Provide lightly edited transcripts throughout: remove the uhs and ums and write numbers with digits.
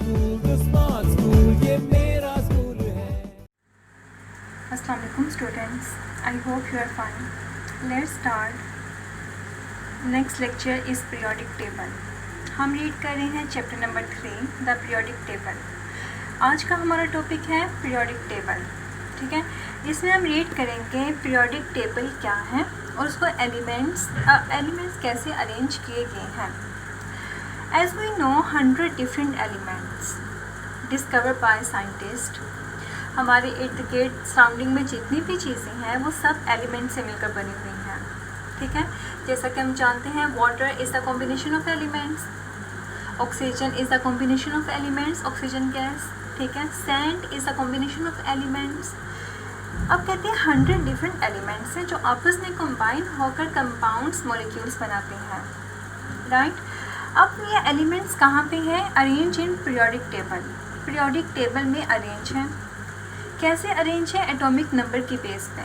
Smart school, ये मेरा school है। अस्सलाम वालेकुम students, I hope you are fine. Let's start. Next lecture is periodic table. हम रीड कर रहे हैं chapter number 3 the periodic table. आज का हमारा टॉपिक है पीरियोडिक टेबल. ठीक है, इसमें हम रीड करेंगे पीरियोडिक टेबल क्या है और उसको एलिमेंट्स कैसे अरेंज किए गए हैं. As we know 100 different elements discovered by scientists. हमारे इर्द गिर्द सराउंडिंग में जितनी भी चीज़ें हैं वो सब एलिमेंट से मिलकर बनी हुई हैं. ठीक है, जैसा कि हम जानते हैं water is the combination of elements, oxygen is the combination of elements, oxygen gas. ठीक है, sand is the combination of elements. अब कहते हैं 100 डिफरेंट एलिमेंट्स हैं जो आपस में कंबाइन होकर कंपाउंड्स मॉलिक्यूल्स बनाते हैं. राइट. अब ये एलिमेंट्स कहाँ पे हैं? Arrange in periodic table. Periodic table में अरेंज हैं. कैसे अरेंज है? एटॉमिक नंबर की बेस पे.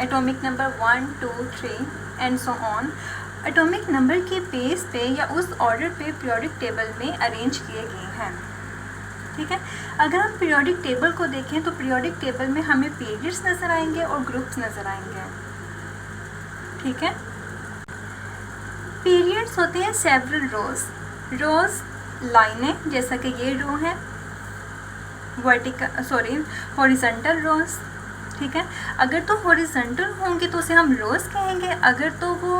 Atomic number 1, 2, 3 and so on. Atomic number के बेस पे या उस ऑर्डर पे पीरियोडिक टेबल में अरेंज किए गए हैं. ठीक है, अगर हम पीरियोडिक टेबल को देखें तो पीरियोडिक टेबल में हमें पीरियड्स नज़र आएंगे और ग्रुप्स नज़र आएंगे. ठीक है, पीरियड्स होते हैं सेवरल रोज लाइनें, जैसा कि ये रो है हॉरिजॉन्टल रोज. ठीक है, अगर तो हॉरिजॉन्टल होंगे तो उसे हम रोज कहेंगे, अगर तो वो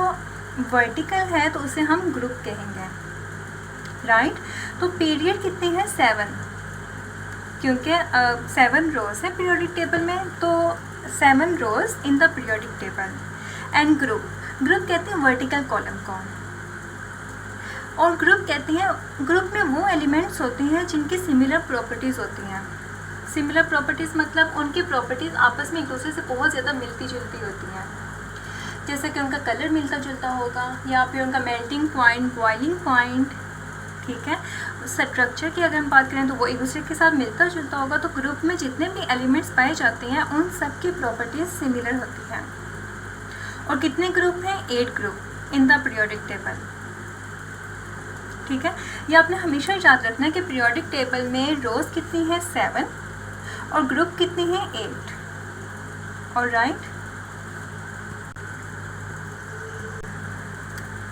वर्टिकल है तो उसे हम ग्रुप कहेंगे. राइट. तो पीरियड कितने हैं? 7, क्योंकि 7 रोज है पीरियोडिक टेबल में, तो 7 rows in the periodic table. And group कहते हैं वर्टिकल कॉलम को. और ग्रुप कहते हैं, ग्रुप में वो एलिमेंट्स होते हैं जिनकी सिमिलर प्रॉपर्टीज़ होती हैं. सिमिलर प्रॉपर्टीज़ मतलब उनकी प्रॉपर्टीज़ आपस में एक दूसरे से बहुत ज़्यादा मिलती जुलती होती हैं. जैसे कि उनका कलर मिलता जुलता होगा या फिर उनका मेल्टिंग पॉइंट, बॉइलिंग पॉइंट. ठीक है, स्ट्रक्चर की अगर हम बात करें तो वो एक दूसरे के साथ मिलता जुलता होगा. तो ग्रुप में जितने भी एलिमेंट्स पाए जाते हैं उन सब की प्रॉपर्टीज़ सिमिलर होती हैं. और कितने ग्रुप हैं? 8 group in the periodic table. ठीक है, ये आपने हमेशा याद रखना है कि पीरियोडिक टेबल में रोज कितनी है? 7 और ग्रुप कितनी है? 8. और राइट.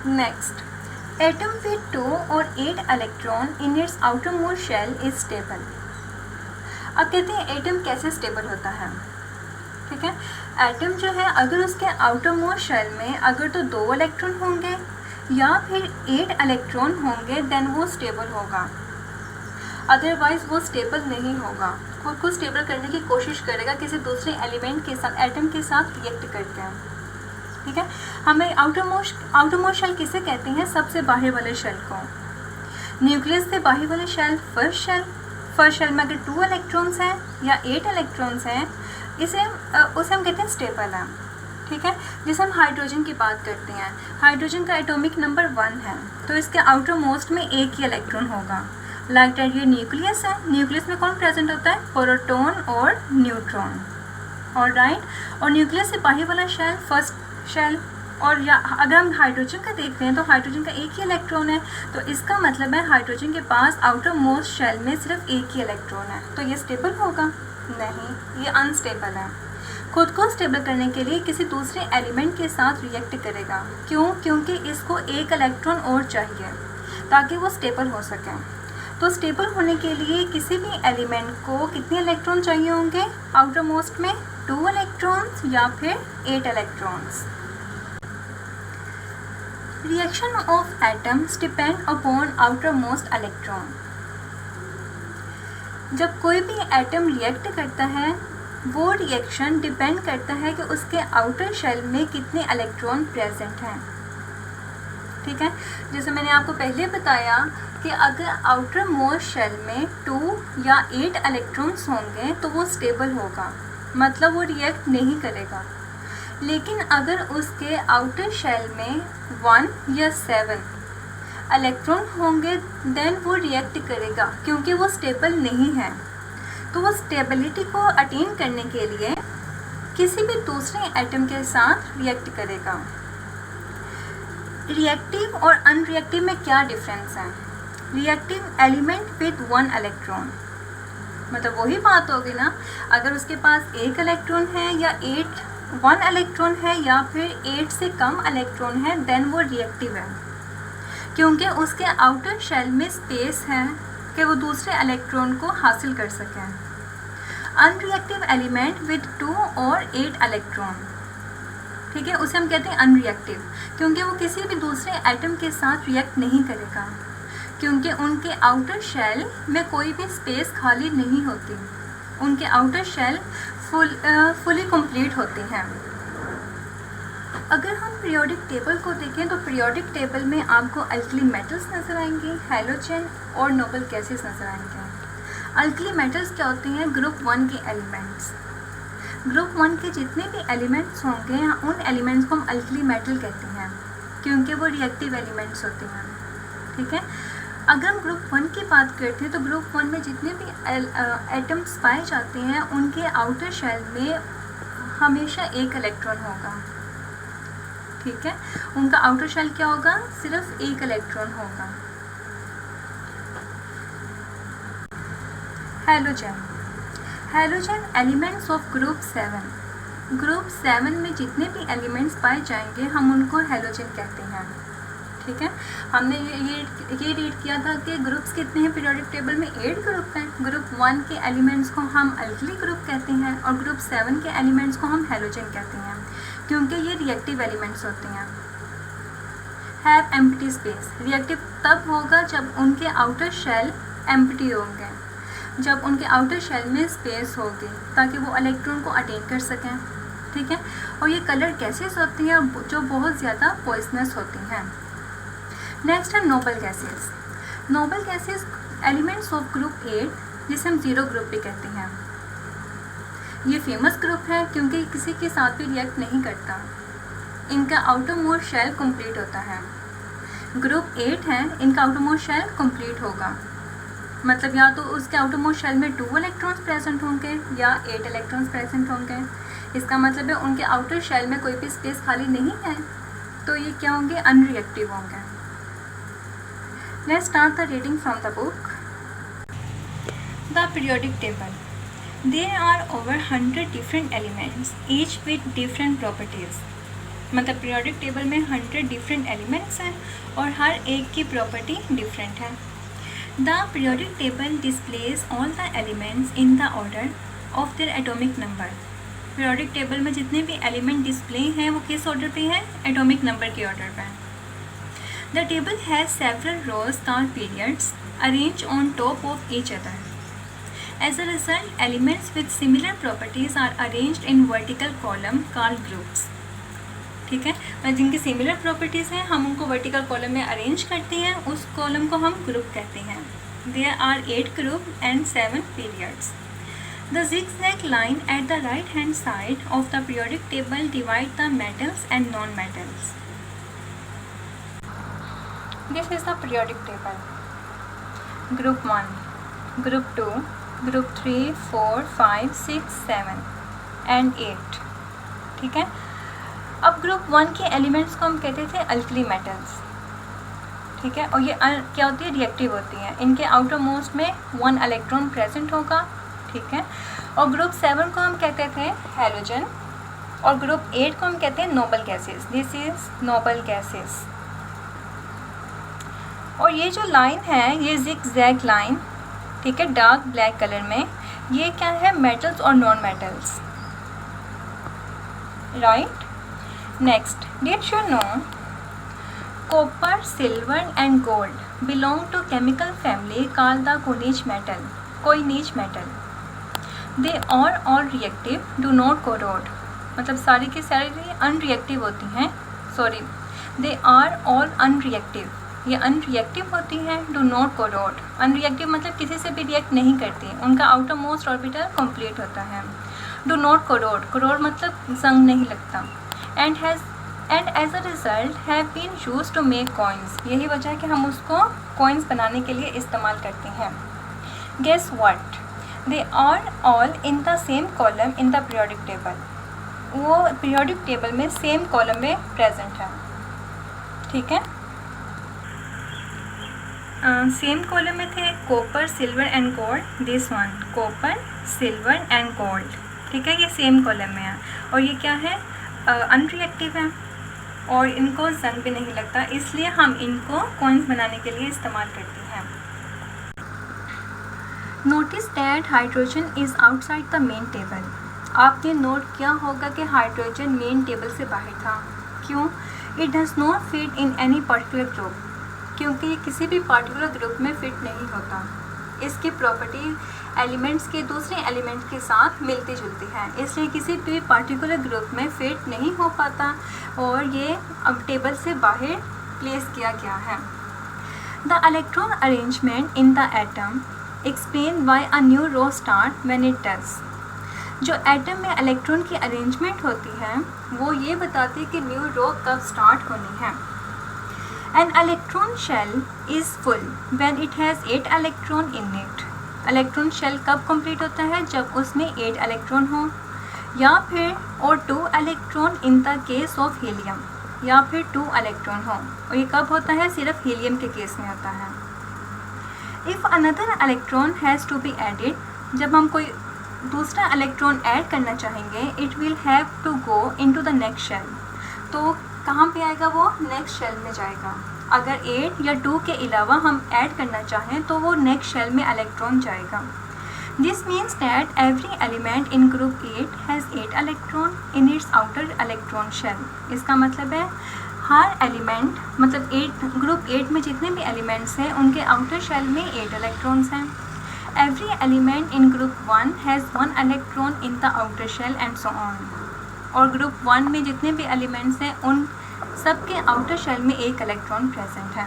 नेक्स्ट, एटम विद 2 और 8 electron in its outermost shell is stable. अब कहते हैं एटम कैसे स्टेबल होता है. ठीक है, एटम जो है अगर उसके आउटर मोस्ट शेल में अगर तो 2 इलेक्ट्रॉन होंगे या फिर 8 इलेक्ट्रॉन होंगे देन वो स्टेबल होगा. अदरवाइज वो स्टेबल नहीं होगा. खुद को स्टेबल करने की कोशिश करेगा किसी दूसरे एलिमेंट के साथ, एटम के साथ रिएक्ट करके. ठीक है, हमें आउटर मोस्ट शेल किसे कहते हैं? सबसे बाहर वाले शेल को. न्यूक्लियस से बाहर वाले शेल फर्स्ट शेल में अगर 2 इलेक्ट्रॉन्स हैं या 8 इलेक्ट्रॉन्स हैं उसे हम कहते हैं स्टेबल है. ठीक है, जैसे हम हाइड्रोजन की बात करते हैं, हाइड्रोजन का एटॉमिक नंबर 1 है तो इसके आउटर मोस्ट में एक ही इलेक्ट्रॉन होगा. लाइक दैट ये न्यूक्लियस है. न्यूक्लियस में कौन प्रेजेंट होता है? प्रोटॉन और न्यूट्रॉन. और राइट. और न्यूक्लियस से बाहर वाला शेल फर्स्ट शेल. और या अगर हम हाइड्रोजन का देखते हैं तो हाइड्रोजन का एक ही इलेक्ट्रॉन है, तो इसका मतलब है हाइड्रोजन के पास आउटर मोस्ट शेल में सिर्फ एक ही इलेक्ट्रॉन है. तो ये स्टेबल होगा? नहीं, ये अनस्टेबल है. खुद को स्टेबल करने के लिए किसी दूसरे एलिमेंट के साथ रिएक्ट करेगा. क्यों? क्योंकि इसको एक इलेक्ट्रॉन और चाहिए ताकि वो स्टेबल हो सके. तो स्टेबल होने के लिए किसी भी एलिमेंट को कितने इलेक्ट्रॉन चाहिए होंगे? आउटर मोस्ट में 2 इलेक्ट्रॉन्स या फिर 8 electrons. Reaction of atoms depend upon outer most electron. जब कोई भी एटम रिएक्ट करता है वो रिएक्शन डिपेंड करता है कि उसके आउटर शेल में कितने इलेक्ट्रॉन प्रेजेंट हैं. ठीक है, जैसे मैंने आपको पहले बताया कि अगर आउटर मोस्ट शेल में 2 या 8 इलेक्ट्रॉन्स होंगे तो वो स्टेबल होगा, मतलब वो रिएक्ट नहीं करेगा. लेकिन अगर उसके आउटर शेल में 1 या 7 इलेक्ट्रॉन होंगे देन वो रिएक्ट करेगा क्योंकि वो स्टेबल नहीं है. तो वो स्टेबिलिटी को अटेन करने के लिए किसी भी दूसरे एटम के साथ रिएक्ट करेगा. रिएक्टिव और अनरिएक्टिव में क्या डिफरेंस है? रिएक्टिव एलिमेंट विद 1 इलेक्ट्रॉन, मतलब वही बात होगी ना, अगर उसके पास 1 इलेक्ट्रॉन है या 1 इलेक्ट्रॉन है या फिर 8 से कम इलेक्ट्रॉन है, देन वो रिएक्टिव है, क्योंकि उसके आउटर शेल में स्पेस है कि वो दूसरे इलेक्ट्रॉन को हासिल कर सकें। अनरिएक्टिव एलिमेंट विद 2 और 8 इलेक्ट्रॉन, ठीक है, उसे हम कहते हैं अनरिएक्टिव, क्योंकि वो किसी भी दूसरे एटम के साथ रिएक्ट नहीं करेगा, क्योंकि उनके आउटर शेल में कोई भी स्पेस खाली नहीं होती, उनके आउटर शेल फुली कंप्लीट होते हैं। अगर हम पीरियोडिक टेबल को देखें तो पीरियोडिक टेबल में आपको अल्कली मेटल्स नज़र आएंगे, हैलोजन और नोबल गैसेस नज़र आएंगे। अल्कली मेटल्स क्या होते हैं? ग्रुप 1 के एलिमेंट्स। ग्रुप 1 के जितने भी एलिमेंट्स होंगे उन एलिमेंट्स को हम अल्कली मेटल कहते हैं, क्योंकि वो रिएक्टिव एलिमेंट्स होते हैं, ठीक है। अगर हम ग्रुप 1 की बात करते हैं तो ग्रुप 1 में जितने भी एटम्स पाए जाते हैं उनके आउटर शेल में हमेशा 1 इलेक्ट्रॉन होगा, ठीक है। उनका आउटर शेल क्या होगा? सिर्फ 1 इलेक्ट्रॉन होगा। Halogen. Halogen elements of group 7। Group 7 में जितने भी एलिमेंट्स पाए जाएंगे हम उनको हैलोजन कहते हैं, ठीक है। हमने ये रीड किया था कि ग्रुप्स कितने हैं पीरियोडिक टेबल में? 8 ग्रुप हैं। ग्रुप 1 के एलिमेंट्स को हम अल्कली ग्रुप कहते हैं और ग्रुप 7 के एलिमेंट्स को हम हैलोजन कहते हैं, क्योंकि ये रिएक्टिव एलिमेंट्स होते हैं। Have empty space. रिएक्टिव तब होगा जब उनके आउटर शेल एम्प्टी होंगे, जब उनके आउटर शेल में स्पेस होगी ताकि वो इलेक्ट्रॉन को अटेन कर सकें, ठीक है। और ये कलर गैसेस होती हैं जो बहुत ज़्यादा पॉइजनस होती हैं। नेक्स्ट है noble gases. Noble gases elements of group 8, जिसे हम 0 ग्रुप भी कहते हैं। ये फेमस ग्रुप है क्योंकि किसी के साथ भी रिएक्ट नहीं करता, इनका आउटर मोस्ट शेल कंप्लीट होता है। ग्रुप 8 है, इनका आउटर मोस्ट शेल कंप्लीट होगा, मतलब या तो उसके आउटर मोस्ट शेल में 2 इलेक्ट्रॉन्स प्रेजेंट होंगे या 8 इलेक्ट्रॉन्स प्रेजेंट होंगे। इसका मतलब है उनके आउटर शेल में कोई भी स्पेस खाली नहीं है, तो ये क्या होंगे? अनरिएक्टिव होंगे। Let's start the reading from the book. The periodic table. There are over 100 different elements, each with different properties. मतलब पीरियोडिक टेबल में 100 डिफरेंट एलिमेंट्स हैं और हर एक की प्रॉपर्टी डिफरेंट है। The periodic table displays all the elements in the order of their atomic number. Periodic table में जितने भी एलिमेंट डिस्प्ले हैं वो किस ऑर्डर पे हैं? एटॉमिक नंबर के ऑर्डर पे। The table has several rows called periods arrange on top of each other. As a result, elements with similar properties are arranged in vertical column called groups. ठीक है, और जिनकी similar properties हैं हम उनको vertical column में arrange करते हैं, उस कॉलम को हम ग्रुप कहते हैं। There are 8 group and 7 periods. The zigzag line at the right hand side of the periodic table divide the metals and non-metals. This is the periodic table. Group 1, Group 2, Group 3, 4, 5, 6, 7 and 8, ठीक है। अब group 1 के elements को हम कहते थे alkali metals, ठीक है, और ये क्या होती है? रिएक्टिव होती हैं। इनके आउटर मोस्ट में 1 इलेक्ट्रॉन प्रेजेंट होगा, ठीक है। और ग्रुप 7 को हम कहते थे हैलोजन और ग्रुप 8 को हम कहते हैं noble gases. This is noble gases. और ये जो लाइन है ये जिगजैग लाइन, ठीक है, डार्क ब्लैक कलर में, ये क्या है? मेटल्स और non metals, right. Next, did you know copper, silver and gold belong to chemical family called the coinage metal. Coinage metal. They are all reactive, do not corrode. मतलब सारी की सारी unreactive होती हैं, sorry, they are all unreactive, ये unreactive होती हैं। Do not corrode, unreactive मतलब किसी से भी रिएक्ट नहीं करती, उनका आउटर मोस्ट ऑर्बिटल कंप्लीट होता है। डू नॉट कोरोड, कोरोड मतलब जंग नहीं लगता। And as a result have been used to make coins. यही वजह है कि हम उसको कॉइन्स बनाने के लिए इस्तेमाल करते हैं। Guess what? They are all in the same column in the periodic table. वो पीरियोडिक टेबल में सेम कॉलम में प्रेजेंट है, ठीक है। सेम कॉलम में थे copper, silver and gold, this one copper, silver and gold, ठीक है, ये सेम कॉलम में है और ये क्या है, अनरिएक्टिव है और इनको जंग भी नहीं लगता, इसलिए हम इनको कॉइन्स बनाने के लिए इस्तेमाल करते हैं। Notice that hydrogen is outside the main table. आपने नोट किया होगा कि हाइड्रोजन मेन टेबल से बाहर था। क्यों? It does not fit in any particular group, क्योंकि ये किसी भी पर्टिकुलर ग्रुप में फिट नहीं होता। इसकी प्रॉपर्टी एलिमेंट्स के दूसरे एलिमेंट्स के साथ मिलती जुलती है, इसलिए किसी भी पर्टिकुलर ग्रुप में फिट नहीं हो पाता और ये अब टेबल से बाहर प्लेस किया गया है। The electron arrangement in the atom explain why a new row start when it does. जो एटम में इलेक्ट्रॉन की अरेंजमेंट होती है वो ये बताती है कि न्यू रो कब स्टार्ट होनी है। An electron shell is full when it has 8 electron in it. Electron shell कब कंप्लीट होता है? जब उसमें 8 इलेक्ट्रॉन हो, या फिर और 2 electron in the case of helium, या फिर 2 इलेक्ट्रॉन हो। और ये कब होता है? सिर्फ हीलियम के केस में होता है। If another electron has to be added, जब हम कोई दूसरा इलेक्ट्रॉन ऐड करना चाहेंगे, it will have to go into the next shell. तो कहाँ पे आएगा वो? नेक्स्ट शेल में जाएगा। अगर 8 या 2 के अलावा हम ऐड करना चाहें तो वो नेक्स्ट शेल में इलेक्ट्रॉन जाएगा। This means that every element in group 8 has 8 electron in its outer electron shell. इसका मतलब है हर एलिमेंट, मतलब ग्रुप 8 में जितने भी एलिमेंट्स हैं उनके आउटर शेल में 8 इलेक्ट्रॉन्स हैं। Every element in group 1 has 1 electron in the outer shell and so on. और ग्रुप 1 में जितने भी एलिमेंट्स हैं उन सबके आउटर शेल में 1 इलेक्ट्रॉन प्रेजेंट है,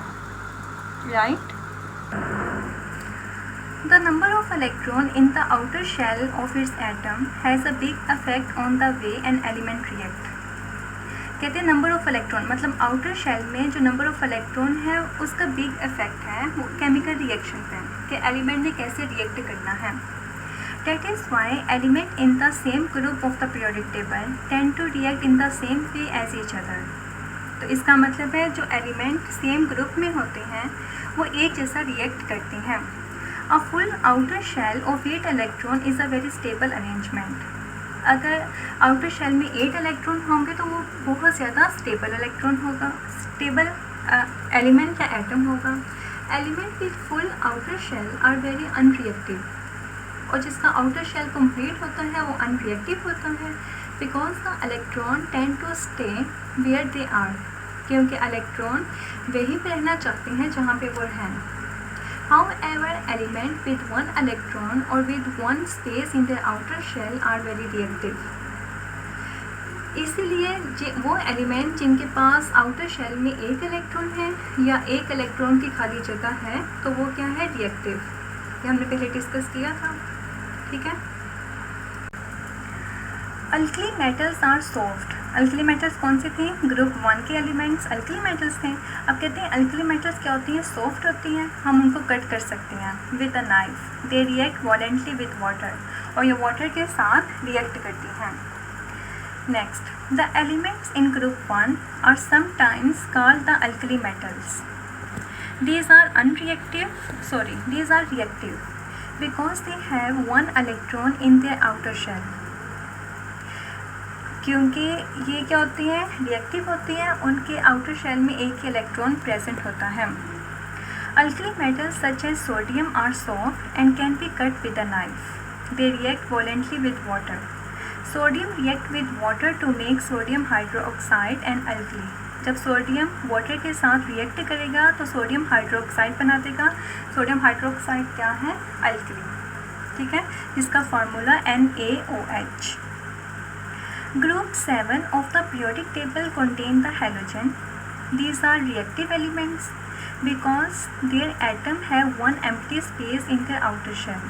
right. The number of electron in the outer shell of its atom has a big effect on the way an element react. कहते हैं नंबर ऑफ इलेक्ट्रॉन, मतलब आउटर शेल में जो number of electron है उसका big effect है वो chemical reaction पे, कि एलिमेंट ने कैसे रिएक्ट करना है। That is why elements in the same group of the periodic table tend to react in the same way as each other. तो इसका मतलब है जो एलिमेंट सेम ग्रुप में होते हैं वो एक जैसा रिएक्ट करते हैं। A full outer shell of 8 electron is a very stable arrangement. अगर आउटर शेल में 8 इलेक्ट्रॉन होंगे तो वो बहुत ज़्यादा स्टेबल इलेक्ट्रॉन होगा, स्टेबल एलिमेंट या एटम होगा। Element with full outer shell are very unreactive, और जिसका आउटर शेल कंप्लीट होता है वो अनरिएक्टिव होता है, because the electron tend to stay where they are, क्योंकि इलेक्ट्रॉन वहीं पे रहना चाहते हैं जहाँ पे वो हैं। However element with 1 electron और with 1 space in the outer shell are very reactive. इसीलिए वो एलिमेंट जिनके पास आउटर शेल में 1 इलेक्ट्रॉन है या 1 इलेक्ट्रॉन की खाली जगह है तो वो क्या है? रिएक्टिव। ये हमने पहले डिस्कस किया था, ठीक है। Alkali metals are soft. Alkali metals कौन से थे? ग्रुप 1 के एलिमेंट्स अल्कली मेटल्स थे। अब कहते हैं अल्कली मेटल्स क्या होती हैं? सॉफ्ट होती हैं, हम उनको कट कर सकते हैं with a knife. They react violently with water, और ये वाटर के साथ रिएक्ट करती हैं। Next, the elements in group 1 are sometimes called the alkali metals. These are reactive because they have 1 electron in their outer shell. क्योंकि ये क्या होती हैं? रिएक्टिव होती हैं, उनके आउटर शेल में 1 इलेक्ट्रॉन प्रेजेंट होता है। Alkali metals such as sodium are soft and can be cut with a knife. They react violently with water. Sodium react with water to make sodium hydroxide and alkali. जब sodium water के साथ react करेगा तो sodium hydroxide बना देगा। Sodium hydroxide क्या है? Alkali, ठीक है, जिसका formula NaOH। Group 7 of the periodic table contain the halogen. These are reactive elements because their atom have 1 empty space in their outer shell.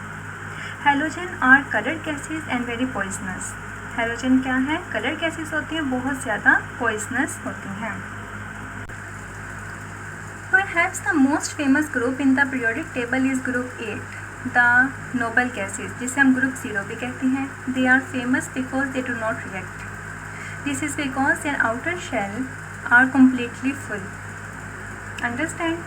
Halogen are colored gases and very poisonous. Halogen क्या है? Colour gases होती हैं, बहुत ज़्यादा poisonous होती हैं। Perhaps the most famous group in the periodic table is group 8, the noble gases, जिसे हम group 0 भी कहते हैं। They are famous because they do not react. This is because their outer shell are completely full. Understand?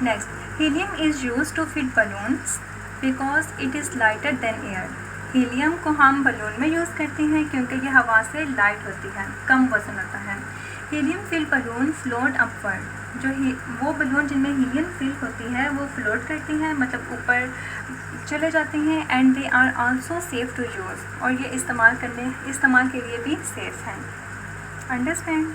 Next, helium is use to fill balloons because it is lighter than air. Helium को हम balloon में use करते हैं क्योंकि ये हवा से light होती है, कम वज़न होता है। Helium fill balloon float upward, जो वो बलून जिनमें हीलियम फिल होती है वो फ्लोट करती हैं, मतलब ऊपर चले जाते हैं। And they are also safe to use, और ये इस्तेमाल के लिए भी सेफ़ हैं। अंडरस्टैंड?